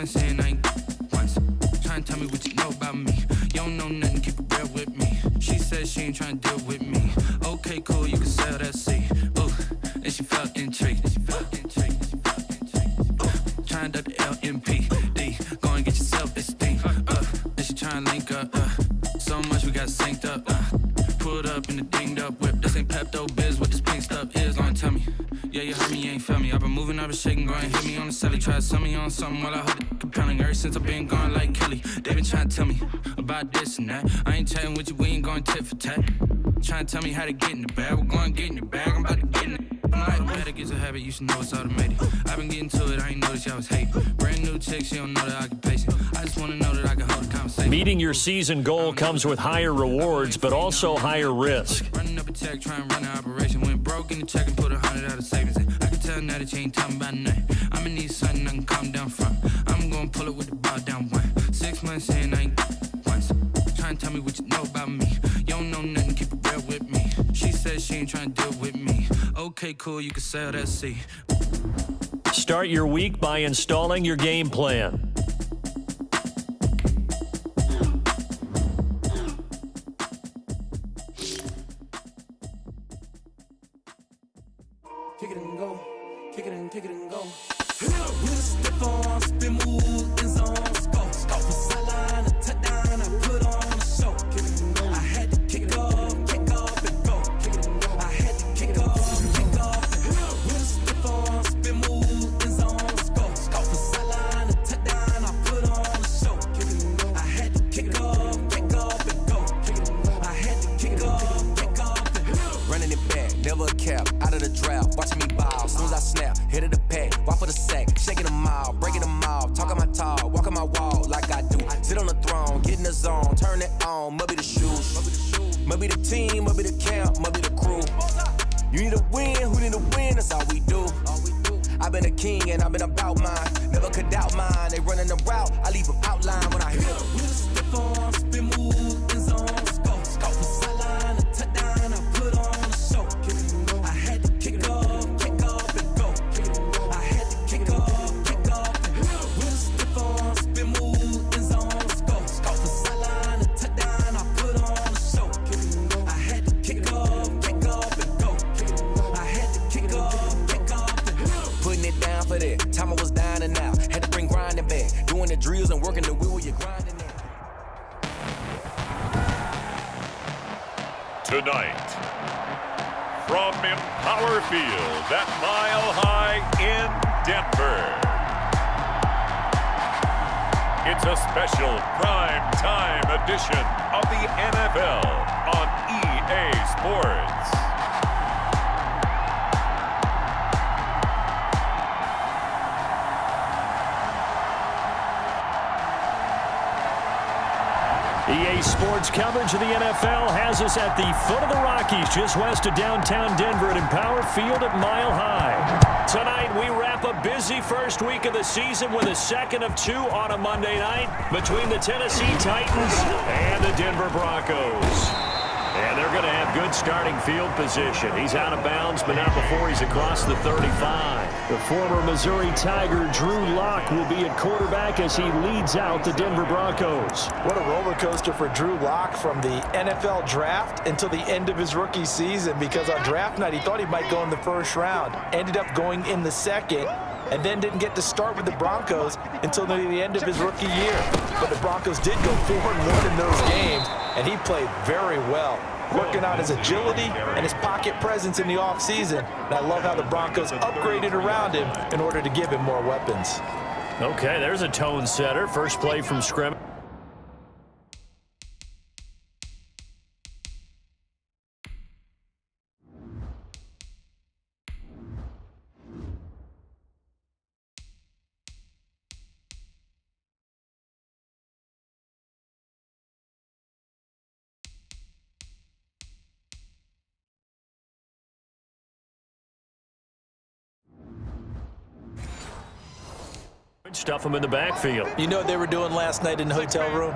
months in, I ain't once. Trying to tell me what you know about me. You don't know nothing, keep it real with me. She said she ain't trying to deal with me. Okay, cool, you can sell that seat. Ooh, and she felt intrigued. Trying to the LMPD. Go and get your self-esteem. And she trying to link up. So much we got synced up. Pulled up in the dinged up whip. This ain't Pepto-Biz, what this pink stuff is. Long tell me. Yeah, you heard me, you ain't felt me. I've been moving, I've been shaking, go and hit me on the celly. Try to sell me on something while I hold it compelling. Ever since I've been gone like Kelly, they been trying to tell me about this and that. I ain't chatting with you, we ain't going tit for tat. Trying to tell me how to get in the bag. We're going to get in the bag, I'm about to get in it. I'm like, better get a habit, you should know it's automated. I've been getting to it, I ain't noticed y'all was hating. Brand new chick, she don't know the occupation. I just want to know that I can hold a conversation. Meeting your season goal comes with higher rewards, but also higher risk. Running up a check, trying to run an operation. Went broke in the check and put 100 out of savings in. I can tell now that you ain't talking about nothing. I'ma need something I can calm down from. I'm gonna pull it with the ball down one. 6 months in, I ain't once. Trying to tell me what you know about me. You don't know nothing, keep it real with me. She said she ain't trying to deal with me. Okay, cool, you can sell that seat. Start your week by installing your game plan. Kick it and go, kick it and go. With a stiff on, spin move, in zone, scope for sideline, a touchdown, I put on a show. Kick it and go. I had to kick off and go. Kick it and go. I had to kick off and go. With a stiff on, spin move, in zone, scope for sideline, a touchdown, I put on a show. Kick it and go. I had to kick off and go. Kick it and go. I had to kick off and go. Running it back, never a cap, out of the drought, watching me ball, soon as I snap, hit of the pack, walk for the sack, shaking them all, breaking them off, talking my talk, walking my wall like I do, sit on the throne, get in the zone, turn it on, must be the shoes, must be the team, must be the camp, must be the crew, you need a win, who need a win, that's all we do, I've been a king and I've been about mine, never could doubt mine, they running the route, I leave them outline when I hit them. With a stiff on, spin move, in zone, scope for sideline, a touchdown, I put on a show. Kick it and go. I had to kick off and go. Kick it and go. I had to kick off and go. With a stiff on, spin move, in zone, scope for sideline, a touchdown, I put on a show. Kick it and go. I had to kick off and go. Kick it and go. I had to kick off and go. Putting it down for that, time I was down and out, had to bring grinding back, doing the drills and working the wheel, you're grinding it. Tonight, from Empower Field at Mile High in Denver, it's a special prime time edition of the NFL on EA Sports. EA Sports coverage of the NFL has us at the foot of the Rockies, just west of downtown Denver at Empower Field at Mile High. Tonight, we wrap a busy first week of the season with a second of two on a Monday night between the Tennessee Titans and the Denver Broncos. And they're going to have good starting field position. He's out of bounds, but not before he's across the 35. The former Missouri Tiger, Drew Lock, will be at quarterback as he leads out the Denver Broncos. What a roller coaster for Drew Lock from the NFL draft until the end of his rookie season, because on draft night he thought he might go in the first round, ended up going in the second, and then didn't get to start with the Broncos until near the end of his rookie year. But the Broncos did go 4-1 in those games, and he played very well, working on his agility and his pocket presence in the offseason. And I love how the Broncos upgraded around him in order to give him more weapons. Okay, there's a tone setter. First play from scrimmage. Stuff them in the backfield. You know what they were doing last night in the hotel room?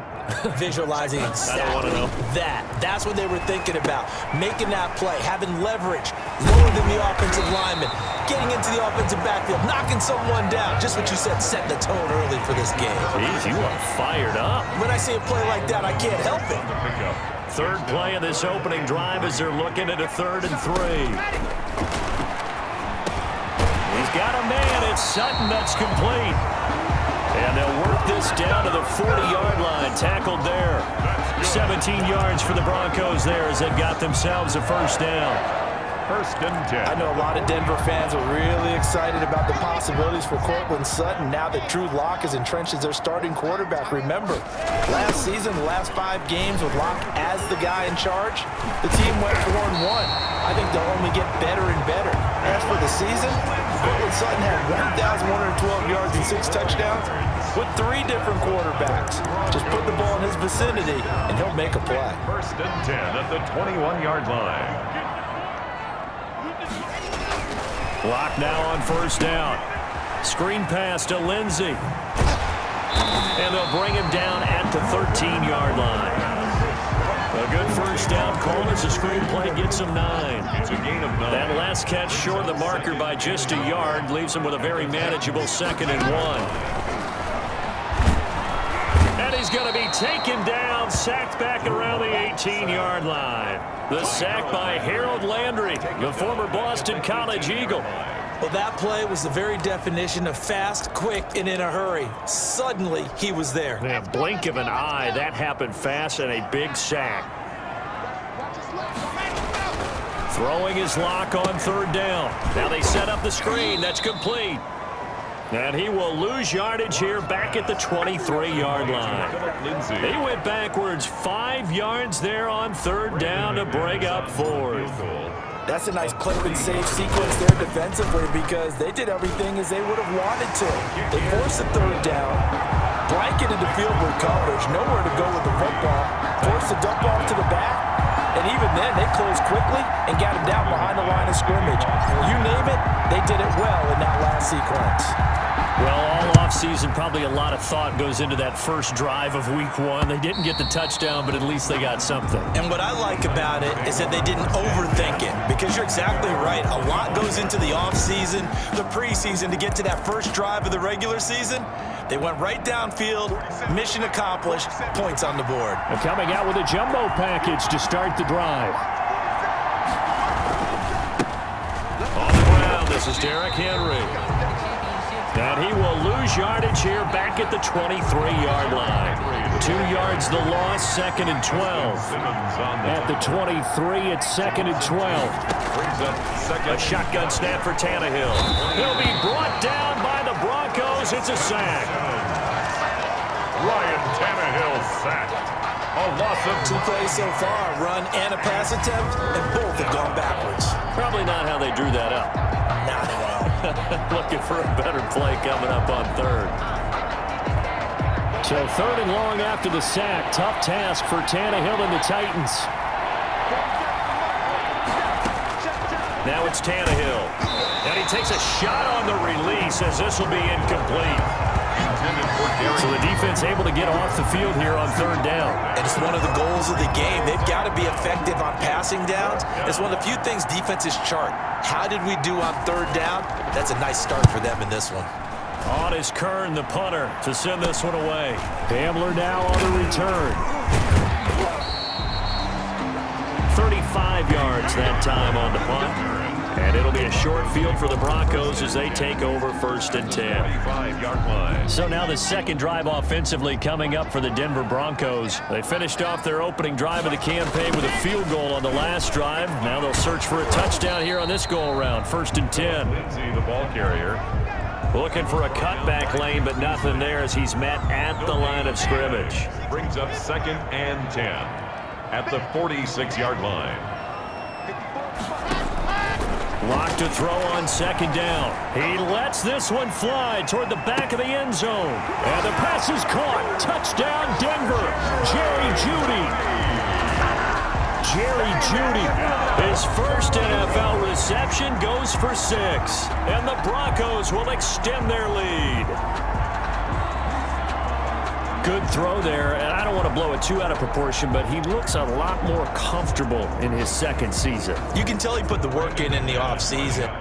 Visualizing exactly that. That's what they were thinking about. Making that play, having leverage, lower than the offensive lineman, getting into the offensive backfield, knocking someone down. Just what you said, set the tone early for this game. Jeez, you are fired up. When I see a play like that, I can't help it. Third play of this opening drive as they're looking at a 3rd and 3. He's got a man. It's Sutton that's complete. And they'll work this down to the 40-yard line. Tackled there. 17 yards for the Broncos there as they got themselves a first down. 1st and 10. I know a lot of Denver fans are really excited about the possibilities for Courtland Sutton now that Drew Lock is entrenched as their starting quarterback. Remember, last season, the last 5 games with Lock as the guy in charge, the team went 4-1. I think they'll only get better and better. As for the season, Courtland Sutton had 1,112 yards and 6 touchdowns with 3 different quarterbacks. Just put the ball in his vicinity, and he'll make a play. 1st and 10 at the 21-yard line. Lock now on first down. Screen pass to Lindsey. And they'll bring him down at the 13-yard line. A good first down call as the screen play gets him 9. It's a gain of 9. That last catch short of the marker by just a yard leaves him with a very manageable 2nd and 1. And he's going to be taken down, sacked back around the 18-yard line. The sack by Harold Landry, the former Boston College Eagle. Well, that play was the very definition of fast, quick, and in a hurry. Suddenly, he was there. In a blink of an eye, that happened fast and a big sack. Throwing his Lock on 3rd down. Now they set up the screen. That's complete. And he will lose yardage here back at the 23-yard line. He went backwards 5 yards there on 3rd down to bring up 4th. That's a nice clip and save sequence there defensively because they did everything as they would have wanted to. They forced the 3rd down, blanketed the field with coverage, nowhere to go with the football, forced the dump off to the back, and even then they closed quickly and got him down behind the line of scrimmage. You name it, they did it well in that last sequence. Well, all offseason, probably a lot of thought goes into that first drive of Week 1. They didn't get the touchdown, but at least they got something. And what I like about it is that they didn't overthink it, because you're exactly right. A lot goes into the offseason, the preseason, to get to that first drive of the regular season. They went right downfield, mission accomplished, points on the board. And coming out with a jumbo package to start the drive. On the ground, this is Derrick Henry. And he will lose yardage here back at the 23-yard line. 2 yards the loss, 2nd and 12. At the 23, it's 2nd and 12. A shotgun snap for Tannehill. He'll be brought down by the Broncos. It's a sack. Ryan Tannehill sacked. A loss of 2 plays so far, run and a pass attempt, and both have gone backwards. Probably not how they drew that up. Not at all. Looking for a better play coming up on 3rd. So 3rd and long after the sack. Tough task for Tannehill and the Titans. Now it's Tannehill. And he takes a shot on the release as this will be incomplete. So the defense able to get off the field here on 3rd down. And it's one of the goals of the game. They've got to be effective on passing downs. It's one of the few things defenses chart. How did we do on 3rd down? That's a nice start for them in this one. On is Kern, the punter, to send this one away. Hamler now on the return. 35 yards that time on the punt. And it'll be a short field for the Broncos as they take over 1st and 10. 25-yard line. So now the second drive offensively coming up for the Denver Broncos. They finished off their opening drive of the campaign with a field goal on the last drive. Now they'll search for a touchdown here on this go-around. 1st and 10. Lindsey, the ball carrier. Looking for a cutback lane, but nothing there as he's met at the line of scrimmage. Brings up 2nd and 10 at the 46-yard line. Lock to throw on 2nd down. He lets this one fly toward the back of the end zone. And the pass is caught. Touchdown, Denver. Jerry Jeudy. Jerry Jeudy. His first NFL reception goes for 6. And the Broncos will extend their lead. Good throw there, and I don't want to blow it too out of proportion, but he looks a lot more comfortable in his second season. You can tell he put the work in the offseason.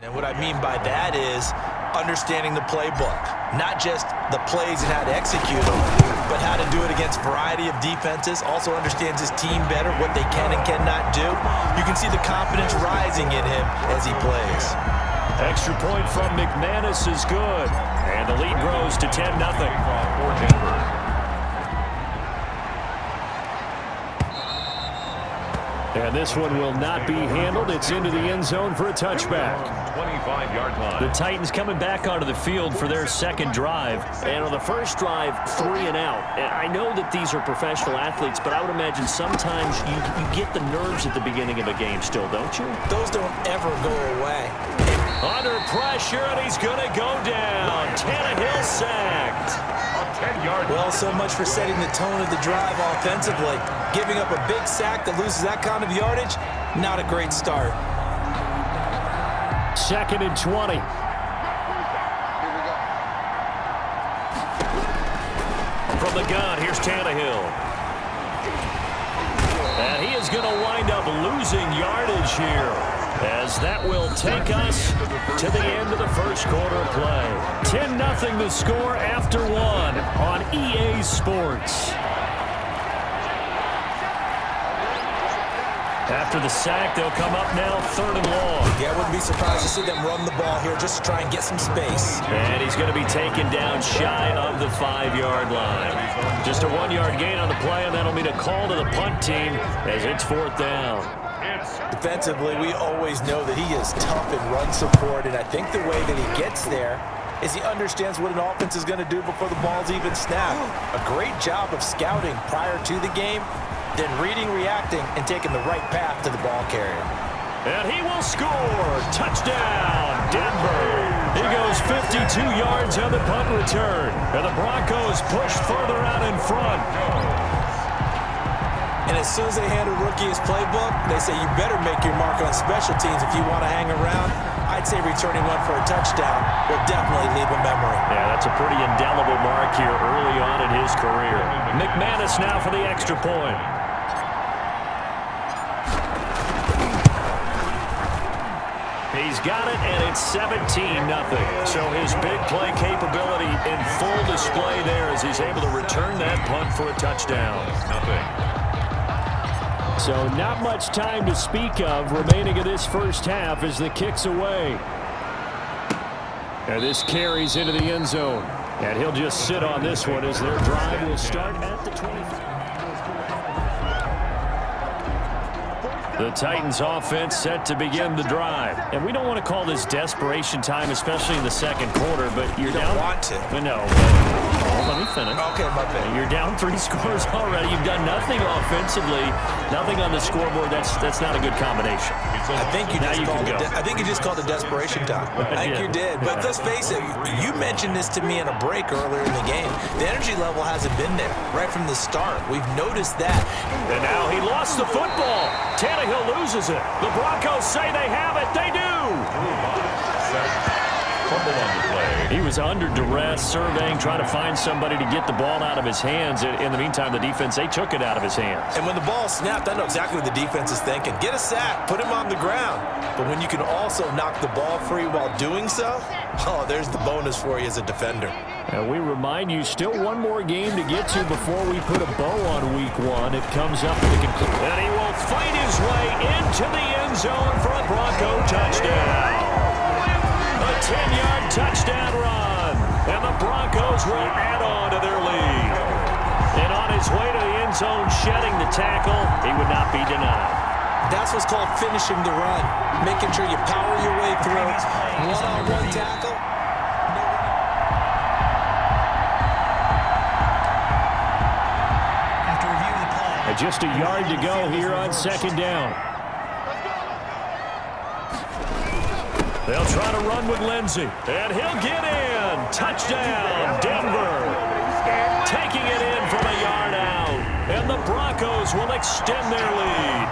And what I mean by that is understanding the playbook, not just the plays and how to execute them, but how to do it against a variety of defenses. Also understands his team better, what they can and cannot do. You can see the confidence rising in him as he plays. Extra point from McManus is good, and the lead grows to 10-0. And this one will not be handled. It's into the end zone for a touchback. 25-yard line. The Titans coming back onto the field for their second drive. And on the first drive, 3 and out. And I know that these are professional athletes, but I would imagine sometimes you get the nerves at the beginning of a game still, don't you? Those don't ever go away. Under pressure, and he's going to go down. Tannehill sacked. Well, so much for setting the tone of the drive offensively. Giving up a big sack that loses that kind of yardage, not a great start. 2nd and 20. From the gun, here's Tannehill. And he is going to wind up losing yardage here, as that will take us to the end of the first quarter play. 10-0 the score after 1 on EA Sports. After the sack, they'll come up now 3rd and long. Yeah, I wouldn't be surprised to see them run the ball here just to try and get some space. And he's going to be taken down shy of the 5-yard line. Just a 1-yard gain on the play, and that'll mean a call to the punt team as it's 4th down. Defensively, we always know that he is tough in run support, and I think the way that he gets there is he understands what an offense is going to do before the ball's even snapped. A great job of scouting prior to the game, then reading, reacting, and taking the right path to the ball carrier. And he will score. Touchdown, Denver. He goes 52 yards on the punt return. And the Broncos push further out in front. And as soon as they hand a rookie his playbook, they say you better make your mark on special teams if you want to hang around. I'd say returning one for a touchdown will definitely leave a memory. Yeah, that's a pretty indelible mark here early on in his career. McManus now for the extra point. He's got it, and it's 17-0. So his big play capability in full display there as he's able to return that punt for a touchdown. So not much time to speak of remaining in this first half as the kick's away. And this carries into the end zone. And he'll just sit on this one as their drive will start at the 25. The Titans offense set to begin the drive. And we don't want to call this desperation time, especially in the second quarter, but you're down. Don't want to. No. Let me finish. Okay, my bad. You're down 3 scores already. You've done nothing offensively, nothing on the scoreboard. That's not a good combination. I think you just called it desperation time. I think you did. But let's face it, you mentioned this to me in a break earlier in the game. The energy level hasn't been there right from the start. We've noticed that. And now he lost the football. Tannehill loses it. The Broncos say they have it. They do. He was under duress, surveying, trying to find somebody to get the ball out of his hands. In the meantime, the defense, they took it out of his hands. And when the ball snapped, I know exactly what the defense is thinking. Get a sack, put him on the ground. But when you can also knock the ball free while doing so, oh, there's the bonus for you as a defender. And we remind you, still one more game to get to before we put a bow on week 1. It comes up to the conclusion. And he will fight his way into the end zone for a Bronco touchdown. A 10-yard touchdown run. And the Broncos will add on to their lead. And on his way to the end zone, shedding the tackle, he would not be denied. That's what's called finishing the run. Making sure you power your way through. One-on-one tackle. And just a yard to go here on 2nd down. They'll try to run with Lindsey, and he'll get in. Touchdown, Denver. Taking it in from a yard out, and the Broncos will extend their lead.